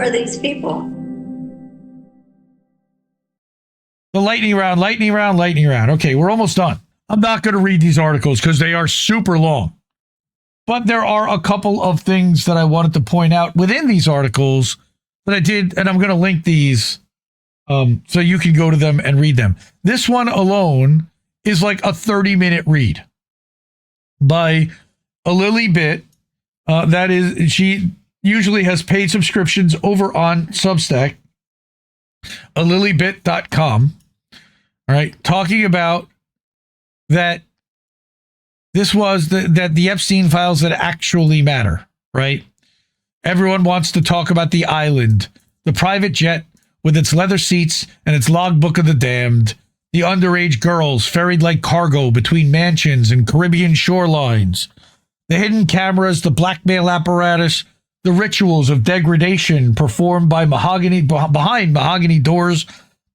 are these people? The lightning round, lightning round, lightning round. Okay, we're almost done. I'm not going to read these articles because they are super long. But there are a couple of things that I wanted to point out within these articles that I did, and I'm going to link these so you can go to them and read them. This one alone is like a 30-minute read by a Lily Bit. That is, she usually has paid subscriptions over on Substack, alilybit.com. All right, talking about that this was that the Epstein files that actually matter, right? Everyone wants to talk about the island, the private jet with its leather seats and its logbook of the damned, the underage girls ferried like cargo between mansions and Caribbean shorelines, the hidden cameras, the blackmail apparatus, the rituals of degradation performed by behind mahogany doors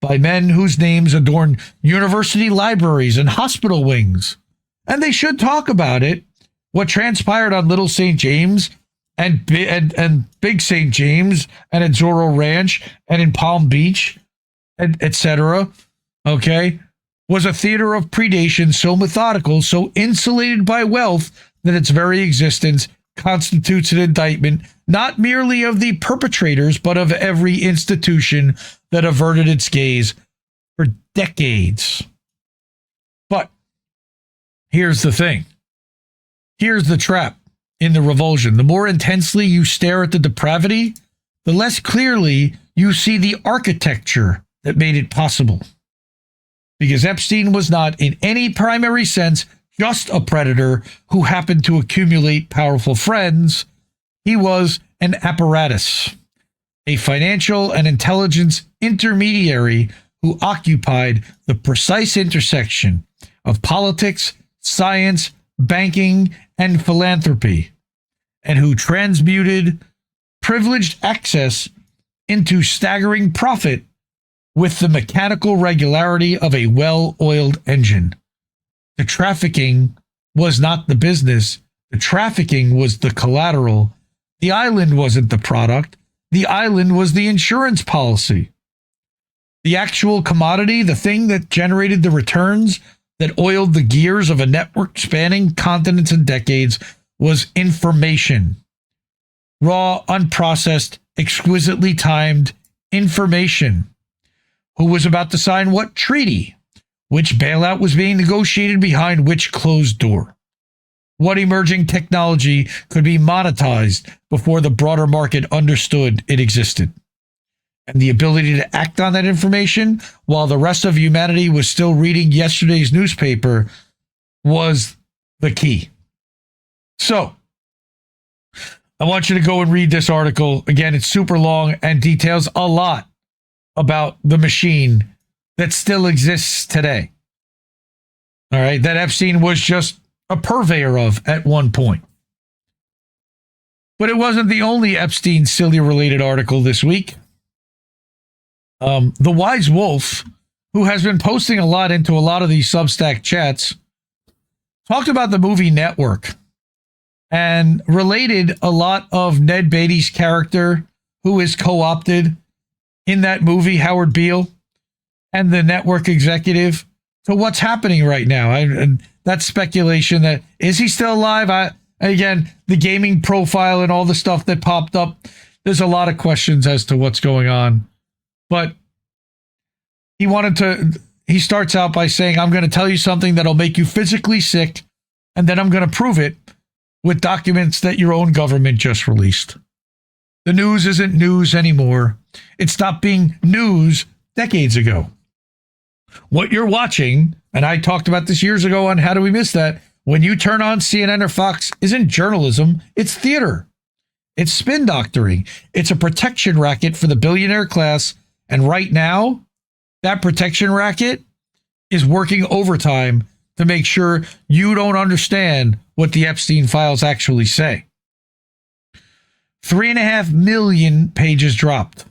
by men whose names adorn university libraries and hospital wings. And they should talk about it. What transpired on Little St. James and Big St. James and at Zorro Ranch and in Palm Beach, etc., okay, was a theater of predation so methodical, so insulated by wealth that its very existence constitutes an indictment not merely of the perpetrators, but of every institution that averted its gaze for decades. But here's the thing. Here's the trap in the revulsion. The more intensely you stare at the depravity, the less clearly you see the architecture that made it possible. Because Epstein was not, in any primary sense, just a predator who happened to accumulate powerful friends. He was an apparatus, a financial and intelligence intermediary who occupied the precise intersection of politics, science, banking, and philanthropy, and who transmuted privileged access into staggering profit with the mechanical regularity of a well-oiled engine. The trafficking was not the business. The trafficking was the collateral. The island wasn't the product. The island was the insurance policy. The actual commodity, the thing that generated the returns, that oiled the gears of a network spanning continents and decades, was information. Raw, unprocessed, exquisitely timed information. Who was about to sign what treaty? Which bailout was being negotiated behind which closed door? What emerging technology could be monetized before the broader market understood it existed? And the ability to act on that information while the rest of humanity was still reading yesterday's newspaper was the key. So, I want you to go and read this article. Again, it's super long and details a lot about the machine that still exists today. All right, that Epstein was just a purveyor of at one point. But it wasn't the only Epstein silly related article this week. The Wise Wolf, who has been posting a lot into a lot of these Substack chats, talked about the movie Network and related a lot of Ned Beatty's character, who is co-opted in that movie, Howard Beale, and the network executive, to what's happening right now. And that's speculation. That is he still alive? Again, the gaming profile and all the stuff that popped up, there's a lot of questions as to what's going on. But he starts out by saying, I'm going to tell you something that'll make you physically sick, and then I'm going to prove it with documents that your own government just released. The news isn't news anymore. It stopped being news decades ago. What you're watching, and I talked about this years ago on How Do We Miss That, when you turn on CNN or Fox, isn't journalism, it's theater. It's spin doctoring. It's a protection racket for the billionaire class. And right now, that protection racket is working overtime to make sure you don't understand what the Epstein files actually say. 3.5 million pages dropped.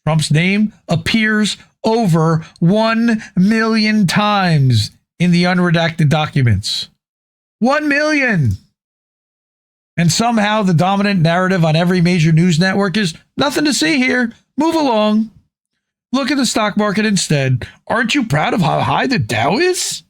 Trump's name appears over 1 million times in the unredacted documents. 1 million! And somehow the dominant narrative on every major news network is nothing to see here. Move along. Look at the stock market instead. Aren't you proud of how high the Dow is?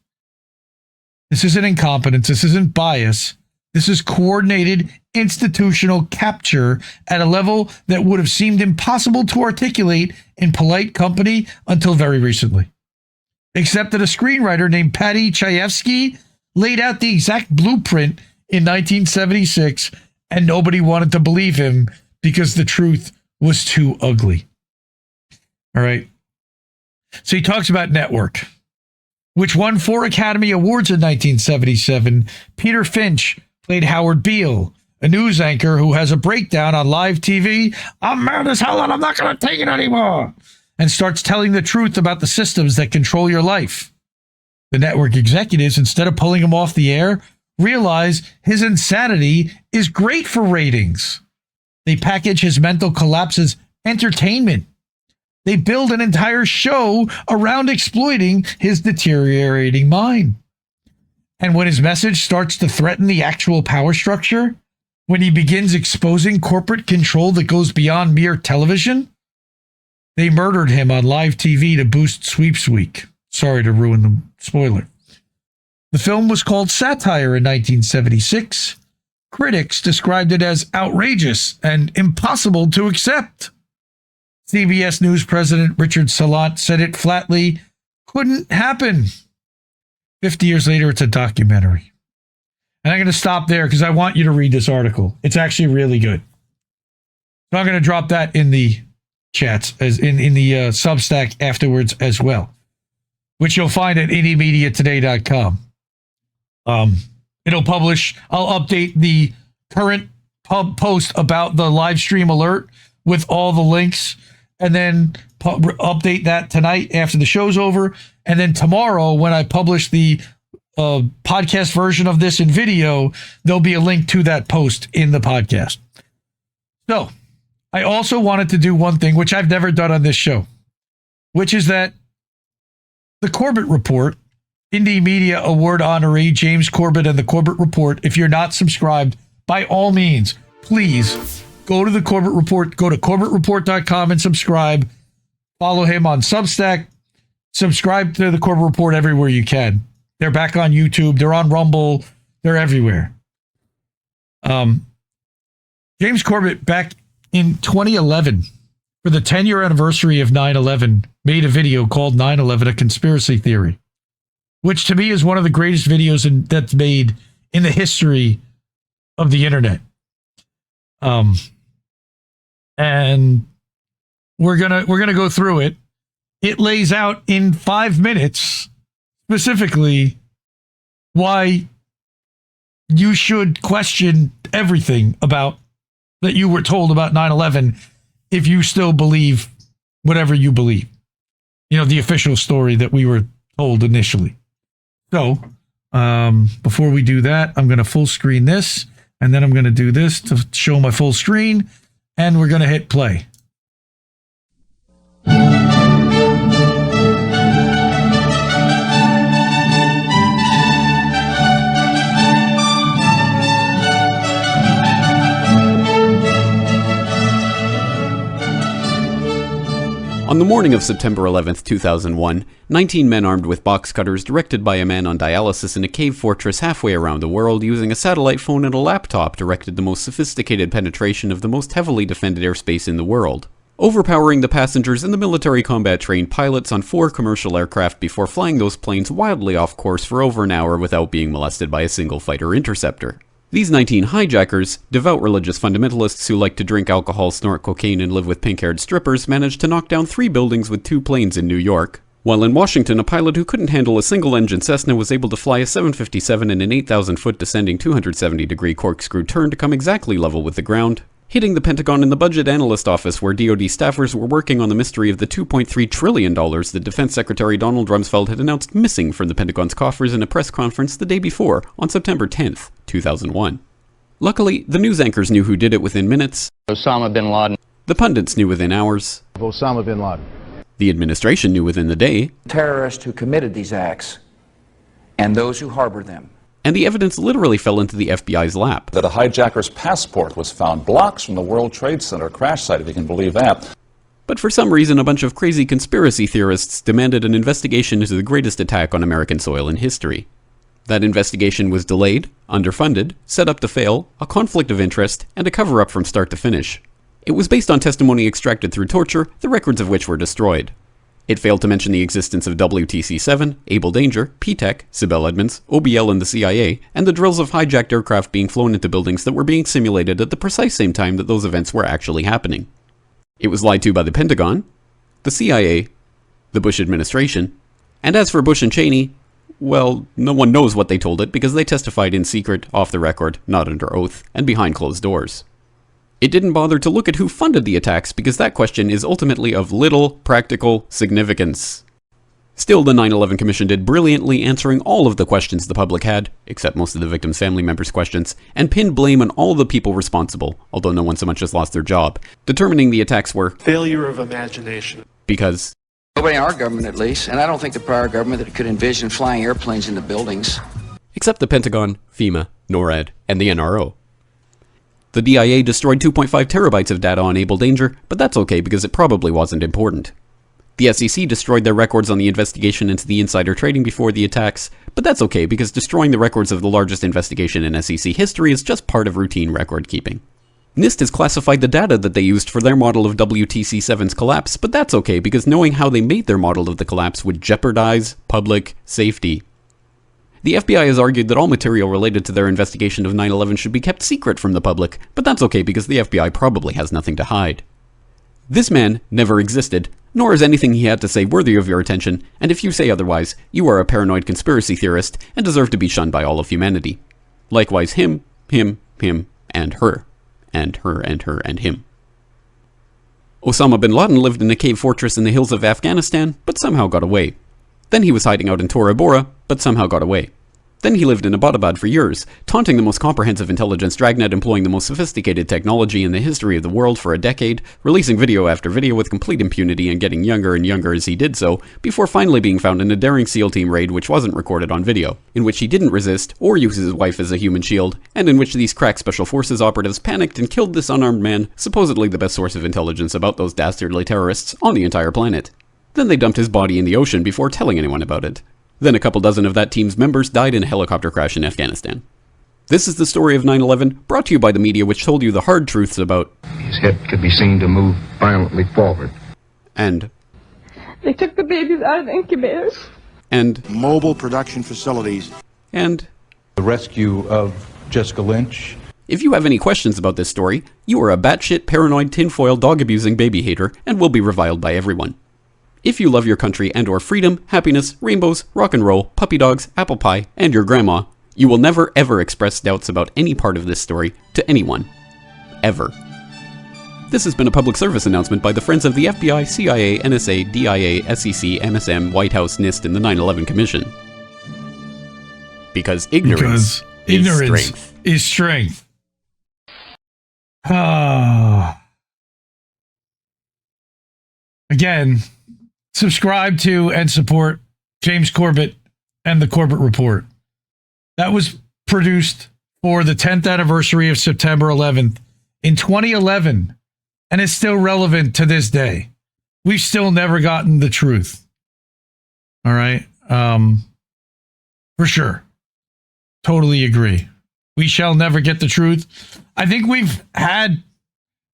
This isn't incompetence. This isn't bias. This is coordinated institutional capture at a level that would have seemed impossible to articulate in polite company until very recently. Except that a screenwriter named Patty Chayefsky laid out the exact blueprint in 1976, and nobody wanted to believe him because the truth was too ugly. All right. So he talks about Network, which won 4 Academy Awards in 1977. Peter Finch played Howard Beale, a news anchor who has a breakdown on live TV. I'm mad as hell and I'm not going to take it anymore. And starts telling the truth about the systems that control your life. The network executives, instead of pulling him off the air, realize his insanity is great for ratings. They package his mental collapse as entertainment. They build an entire show around exploiting his deteriorating mind. And when his message starts to threaten the actual power structure, when he begins exposing corporate control that goes beyond mere television, they murdered him on live TV to boost Sweeps Week. Sorry to ruin the spoiler. The film was called Satire in 1976. Critics described it as outrageous and impossible to accept. CBS News President Richard Salant said it flatly couldn't happen. 50 years later, it's a documentary. And I'm going to stop there because I want you to read this article. It's actually really good. So I'm going to drop that in the chats, as in the Substack afterwards as well, which you'll find at IndieMediaToday.com. It'll publish, I'll update the current post about the live stream alert with all the links, and then update that tonight after the show's over. And then tomorrow, when I publish the podcast version of this in video, there'll be a link to that post in the podcast. So I also wanted to do one thing, which I've never done on this show, which is that the Corbett Report, Indie Media Award honoree James Corbett and the Corbett Report. If you're not subscribed, by all means, please go to the Corbett Report, go to CorbettReport.com and subscribe. Follow him on Substack. Subscribe to the Corbett Report everywhere you can. They're back on YouTube. They're on Rumble. They're everywhere. James Corbett, back in 2011, for the 10-year anniversary of 9/11, made a video called 9/11, A Conspiracy Theory, which to me is one of the greatest videos that's made in the history of the internet. And we're gonna go through it. It lays out in 5 minutes specifically why you should question everything about that you were told about 9/11 if you still believe whatever you believe. You know, the official story that we were told initially. So, before we do that, I'm going to full screen this, and then I'm going to do this to show my full screen, and we're going to hit play. On the morning of September 11, 2001, 19 men armed with box cutters, directed by a man on dialysis in a cave fortress halfway around the world using a satellite phone and a laptop, directed the most sophisticated penetration of the most heavily defended airspace in the world, overpowering the passengers and the military combat-trained pilots on 4 commercial aircraft before flying those planes wildly off course for over an hour without being molested by a single fighter interceptor. These 19 hijackers, devout religious fundamentalists who like to drink alcohol, snort cocaine, and live with pink-haired strippers, managed to knock down 3 buildings with 2 planes in New York. While in Washington, a pilot who couldn't handle a single-engine Cessna was able to fly a 757 in an 8,000-foot descending 270-degree corkscrew turn to come exactly level with the ground, hitting the Pentagon in the Budget Analyst Office where DoD staffers were working on the mystery of the $2.3 trillion that Defense Secretary Donald Rumsfeld had announced missing from the Pentagon's coffers in a press conference the day before, on September 10th, 2001. Luckily, the news anchors knew who did it within minutes. Osama bin Laden. The pundits knew within hours. Osama bin Laden. The administration knew within the day. Terrorists who committed these acts and those who harbor them. and the evidence literally fell into the FBI's lap. That a hijacker's passport was found blocks from the World Trade Center crash site, if you can believe that. But for some reason, a bunch of crazy conspiracy theorists demanded an investigation into the greatest attack on American soil in history. That investigation was delayed, underfunded, set up to fail, a conflict of interest, and a cover-up from start to finish. It was based on testimony extracted through torture, the records of which were destroyed. It failed to mention the existence of WTC-7, Able Danger, P-TECH, Sibel Edmonds, OBL and the CIA, and the drills of hijacked aircraft being flown into buildings that were being simulated at the precise same time that those events were actually happening. It was lied to by the Pentagon, the CIA, the Bush administration, and as for Bush and Cheney, well, no one knows what they told it because they testified in secret, off the record, not under oath, and behind closed doors. It didn't bother to look at who funded the attacks because that question is ultimately of little practical significance. Still, the 9/11 Commission did brilliantly answering all of the questions the public had, except most of the victims' family members' questions, and pinned blame on all the people responsible, although no one so much as lost their job, determining the attacks were failure of imagination. Because nobody in our government, at least, and I don't think the prior government that could envision flying airplanes into buildings. Except the Pentagon, FEMA, NORAD, and the NRO. The DIA destroyed 2.5 terabytes of data on Able Danger, but that's okay because it probably wasn't important. The SEC destroyed their records on the investigation into the insider trading before the attacks, but that's okay because destroying the records of the largest investigation in SEC history is just part of routine record keeping. NIST has classified the data that they used for their model of WTC-7's collapse, but that's okay because knowing how they made their model of the collapse would jeopardize public safety. The FBI has argued that all material related to their investigation of 9/11 should be kept secret from the public, but that's okay because the FBI probably has nothing to hide. This man never existed, nor is anything he had to say worthy of your attention, and if you say otherwise, you are a paranoid conspiracy theorist and deserve to be shunned by all of humanity. Likewise him, and her, and her, and her, and him. Osama bin Laden lived in a cave fortress in the hills of Afghanistan, but somehow got away. Then he was hiding out in Tora Bora, but somehow got away. Then he lived in Abbottabad for years, taunting the most comprehensive intelligence dragnet employing the most sophisticated technology in the history of the world for a decade, releasing video after video with complete impunity and getting younger and younger as he did so, before finally being found in a daring SEAL team raid which wasn't recorded on video, in which he didn't resist or use his wife as a human shield, and in which these crack special forces operatives panicked and killed this unarmed man, supposedly the best source of intelligence about those dastardly terrorists on the entire planet. Then they dumped his body in the ocean before telling anyone about it. Then a couple dozen of that team's members died in a helicopter crash in Afghanistan. This is the story of 9/11, brought to you by the media which told you the hard truths about his head could be seen to move violently forward. And they took the babies out of the incubators. And mobile production facilities. And the rescue of Jessica Lynch. If you have any questions about this story, you are a batshit paranoid tinfoil dog-abusing baby hater and will be reviled by everyone. If you love your country and or freedom, happiness, rainbows, rock and roll, puppy dogs, apple pie, and your grandma, you will never ever express doubts about any part of this story to anyone. Ever. This has been a public service announcement by the Friends of the FBI, CIA, NSA, DIA, SEC, MSM, White House, NIST, and the 9/11 Commission. Because ignorance is strength. Again, subscribe to and support James Corbett and the Corbett Report. That was produced for the 10th anniversary of September 11th in 2011, and it's still relevant to this day. We've still never gotten the truth. All right? For sure. Totally agree. We shall never get the truth. I think we've had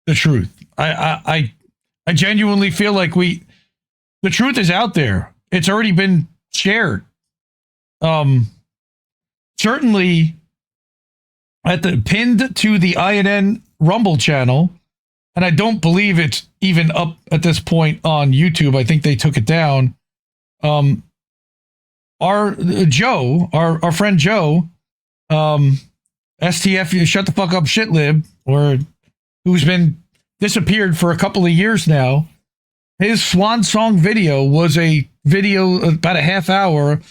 the truth. I genuinely feel like the truth is out there. It's already been shared. Certainly pinned to the INN Rumble channel, and I don't believe it's even up at this point on YouTube. I think they took it down. Our friend Joe, STF, shut the fuck up, shitlib, or who's been disappeared for a couple of years now. His swan song video was a video about a half hour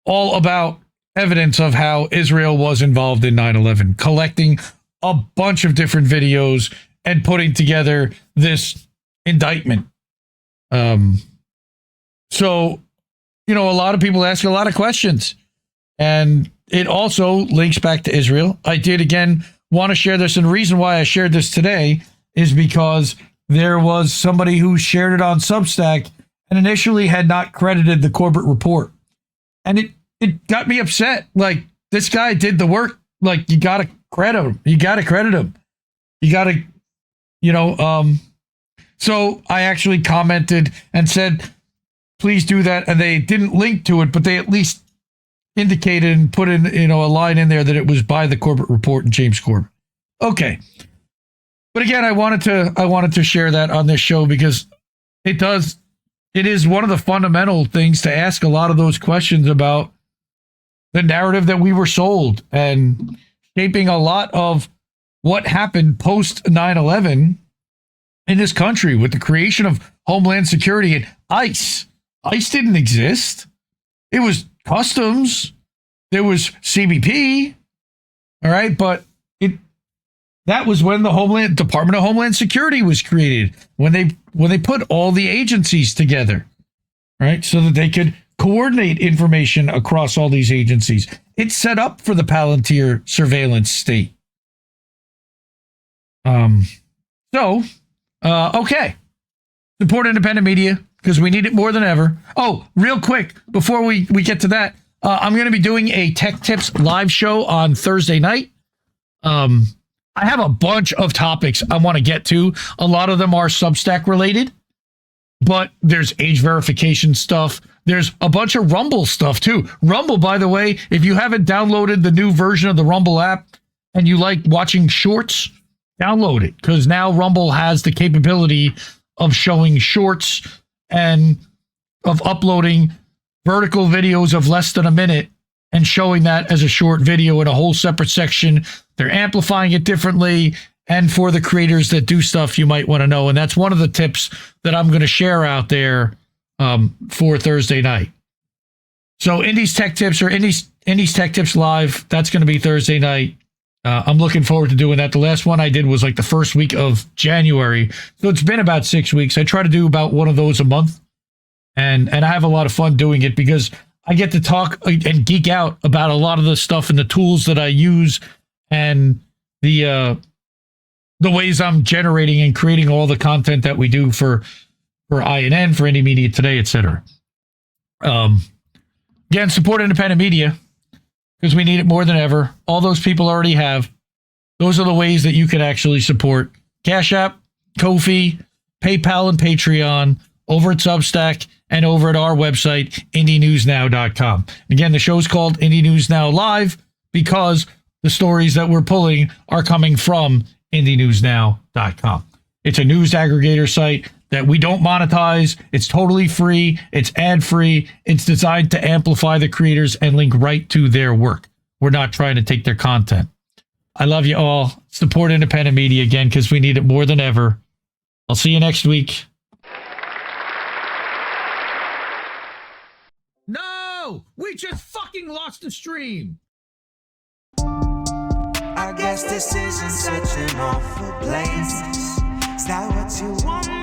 all about evidence of how Israel was involved in 9/11, collecting a bunch of different videos and putting together this indictment. So, a lot of people ask a lot of questions, and it also links back to Israel. I did, again, want to share this. And the reason why I shared this today is because there was somebody who shared it on Substack and initially had not credited the Corbett Report. And it got me upset. Like, this guy did the work. Like, you got to credit him. You got to credit him. You got to, so I actually commented and said, please do that. And they didn't link to it, but they at least indicated and put in, a line in there that it was by the Corbett Report and James Corbett. Okay. But again, I wanted to share that on this show because it is one of the fundamental things to ask a lot of those questions about the narrative that we were sold and shaping a lot of what happened post 9/11 in this country with the creation of Homeland Security and ICE. ICE didn't exist. It was Customs. There was CBP. All right, but that was when the Department of Homeland Security was created, when they put all the agencies together, right, so that they could coordinate information across all these agencies. It's set up for the Palantir surveillance state. Okay. Support independent media because we need it more than ever. Oh, real quick, before we get to that, I'm going to be doing a Tech Tips live show on Thursday night. I have a bunch of topics I want to get to. A lot of them are Substack related, but there's age verification stuff. There's a bunch of Rumble stuff too. Rumble, by the way, if you haven't downloaded the new version of the Rumble app and you like watching shorts, download it because now Rumble has the capability of showing shorts and of uploading vertical videos of less than a minute and showing that as a short video in a whole separate section. They're amplifying it differently. And for the creators that do stuff you might want to know. And that's one of the tips that I'm going to share out there for Thursday night. So Indie's Tech Tips or Indie's Tech Tips Live, that's going to be Thursday night. I'm looking forward to doing that. The last one I did was like the first week of January. So it's been about 6 weeks. I try to do about one of those a month. And I have a lot of fun doing it because I get to talk and geek out about a lot of the stuff and the tools that I use and the ways I'm generating and creating all the content that we do for INN, for Indie Media Today, etc. Again, support independent media because we need it more than ever. All those people already have. Those are the ways that you can actually support. Cash App, Ko-fi, PayPal, and Patreon, over at Substack, and over at our website, IndieNewsNow.com. Again, the show's called Indie News Now Live because the stories that we're pulling are coming from IndieNewsNow.com. It's a news aggregator site that we don't monetize. It's totally free. It's ad-free. It's designed to amplify the creators and link right to their work. We're not trying to take their content. I love you all. Support independent media again because we need it more than ever. I'll see you next week. No! We just fucking lost the stream! I guess this isn't such an awful place. Is that what you want?